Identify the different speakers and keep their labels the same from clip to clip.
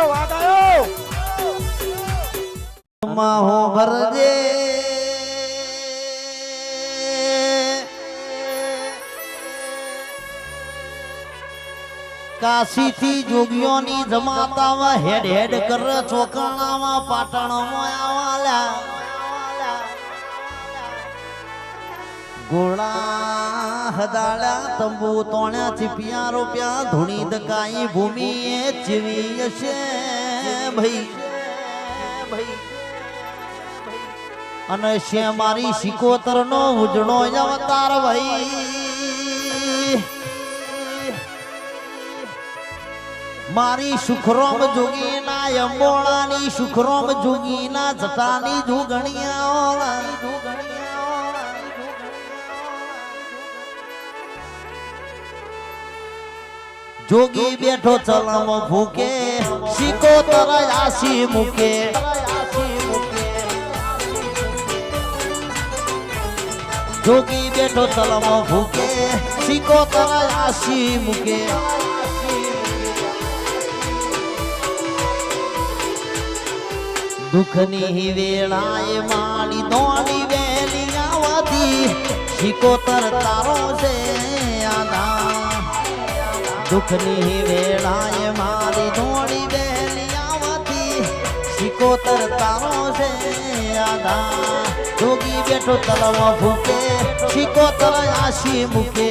Speaker 1: મારો વાગ આવ્યો
Speaker 2: માહો ભરજે કાશી થી જોગીઓની જમાતામાં હેડ હેડ કર ચોકણામાં પાટણમાં આવાલા ગોળા હદાળા તંબુ તોણ્યા ચીપિયા રૂપિયા ધૂણી દકાઈ ભૂમિ એ જીવી છે ભાઈ અને છે મારી શિકોતર નો ઉજળો અવતાર ભાઈ મારી સુખરોમ જોગીના અંબોળાની સુખરોમ જોગીના જટાની જોગણિયા જોગી બેઠો ચલમ ભૂકે શિકોતર આસી મૂકે જોગી બેઠો ચલમ ભૂકે શિકોતર આસી મૂકે દુઃખની વેળાએ માડી દોડી વેલી આવતી શિકોતર તારો છે આના દુઃખની વેળાએ મારી દોડી વેલી આવતી શિકોતર તારો છે આના જોગી બેઠો તલમ ભૂકે શિકોતર આશી મૂકે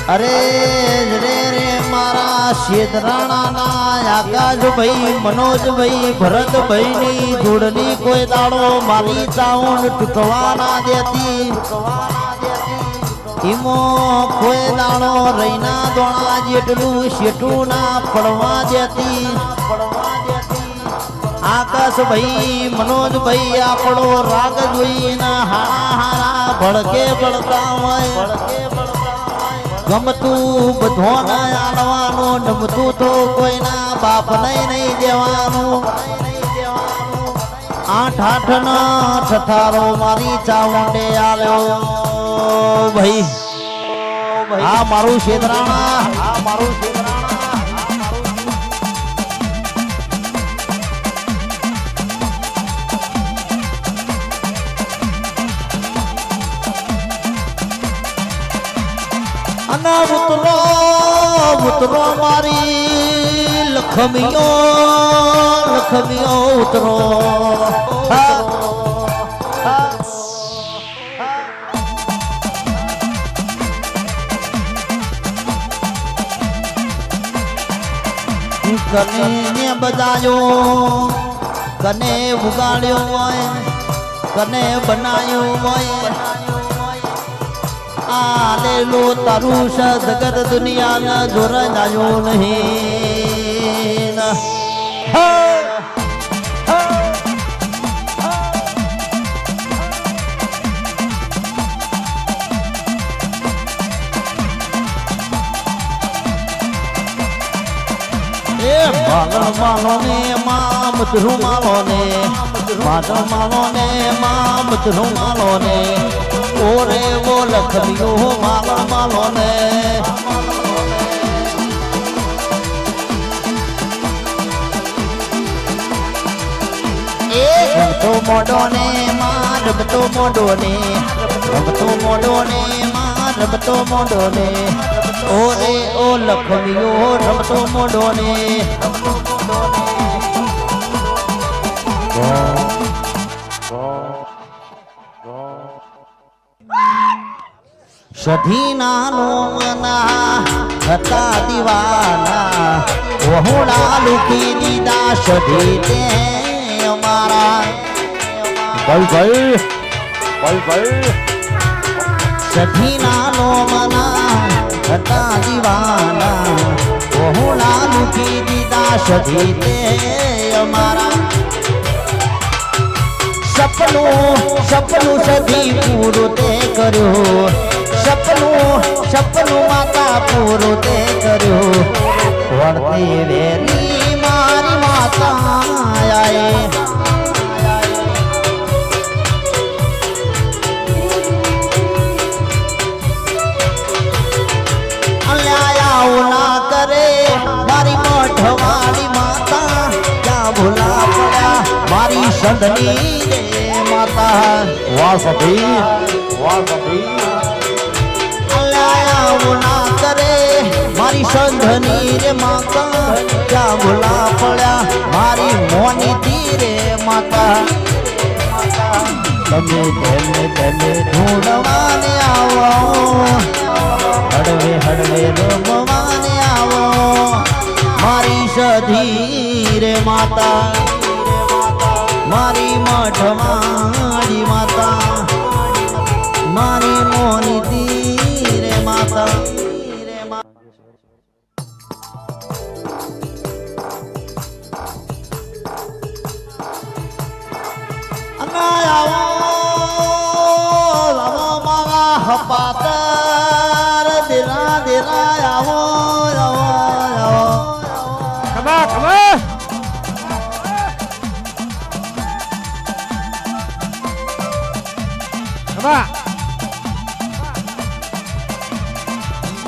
Speaker 2: અરે રે રે મારા શેદરાણા ના આકાશભાઈ મનોજભાઈ ભરતભાઈ ની જોડની કોઈ દાડો મારી ચાઉંડ તૂટવા ના દેતી ઈમો કોઈ દાડો રૈના દોણા જેટલું શેઠું ના પડવા દેતી આકાશભાઈ મનોજભાઈ આપણો રાગ જોઈને હારા હારા ભડકે ભડકા હોય ગમતું બધોના આલવાનું નમતું તો કોઈના બાપ નહીં દેવાનું આઠ આઠ ના ઠઠારો મારી ચાવંડે આલ્યો ભાઈ આ મારું શેદરાણા આ મારું ઉતરો મારી લખમીઓ ઉતરો કને બજાયો કને ઉગાડ્યો હોય કને બનાયો હોય આલેલો તારું જગત દુનિયાના જોર જાયો નહીં માલો ને માં મધુર માલો ને માધવ માલો ને માં મધુર માલો ને ઓરે વો લખમિયો માલો માલો ને રમતો મોડો ને માં રમતો મોડો ને રમતો મોડો ને માં રમતો મોડો ને ઓરે ઓ લખમિયો રમતો મોડો ને રમતો મોડો ને સધીના લોમના હતા દીવાના વહોડા લુકી દીધા સધી તે અમારા સધીના લોમના હતા દીવાના વહોડા લુકી દીધા સધી તે અમારા સપનું સધી પૂરું તે કર્યું સપનું માતા પૂરું તે કર્યું વળતી વેલી મારી માતા આયે અલ્યા ના કરે મારી મઠવાળી માતા ક્યાં ભૂલા પડ્યા મારી સંધની રે માતા વાહ સભી ના કરે મારી સંધની રે માતા ક્યાં ભૂલા પડ્યા મારી મોની રે માતા તમે તેને ઢૂંઢવાને આવો હળવે રમવાને આવો મારી સધી રે માતા મારી મઠવાળી માતા મારી મોની રે માતા પાતર દિલા દિલા આવો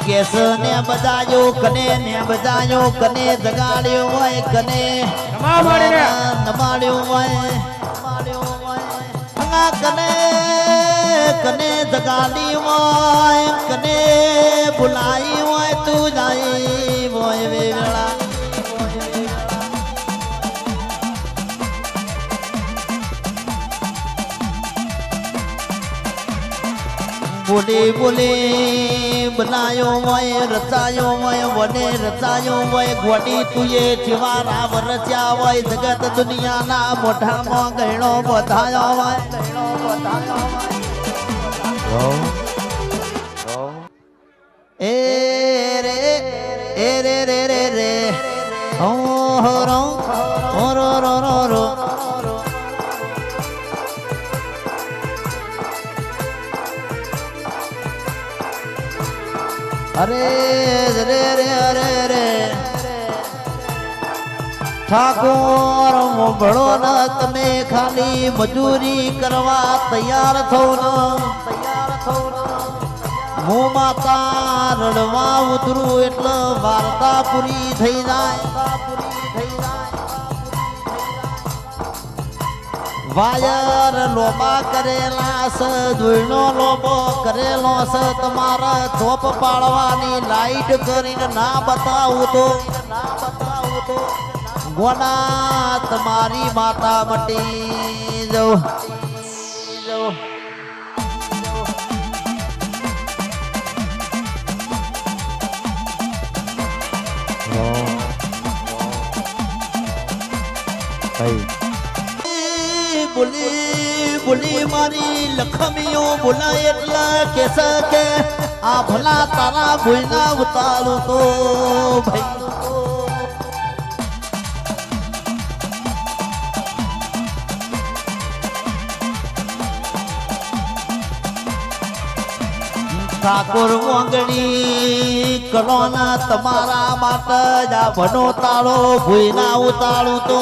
Speaker 2: કેસ ને બજાયો કને જગાડ્યો હોય કને નમાડ્યો હોય કને જગાડી હોય કને ભૂલાઈ હોય તું જાય હોય વેળા બોલે બનાયો હોય રચાયો હોય વને રચાયો હોય ગોડી તુએ જીવારા વરચ્યા હોય જગત દુનિયાના મોઢામાં ગયણો બધાયો હોય એ રે હો રો રો રો રો રો અરે રે ઠાકોર મોભળો ન તમે ખાલી મજૂરી કરવા તૈયાર થો ન હું માતા રડવા ઉતરું એટલે વાર્તા પૂરી થઈ જાય વાયર લોબા કરેલા સ ધૂળનો લોબો કરેલો સ તમારા ચોપ પાડવાની લાઈટ કરીને ના બતાવું તો ગોના તમારી માતા મટી જાઉં બોલી મારી લખમીઓ બોલાય એટલા કેસ કે આ ભલા તારા ભૂલના ઉતારું તો ભાઈ ઠાકોર મોંગણી કલોના તમારા માટે જા ભનો તાળો ભૂલના ઉતારું તો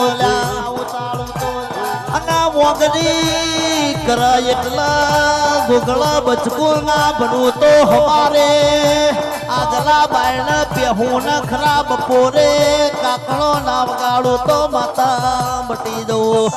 Speaker 2: મોગની કર એટલા ગોગળા બચકું ના બનવું તો હમારે આગલા બાયણ પેહું ન ખરાબ પોરે કાકડો ના વગાડો તો માતા મટી દઉં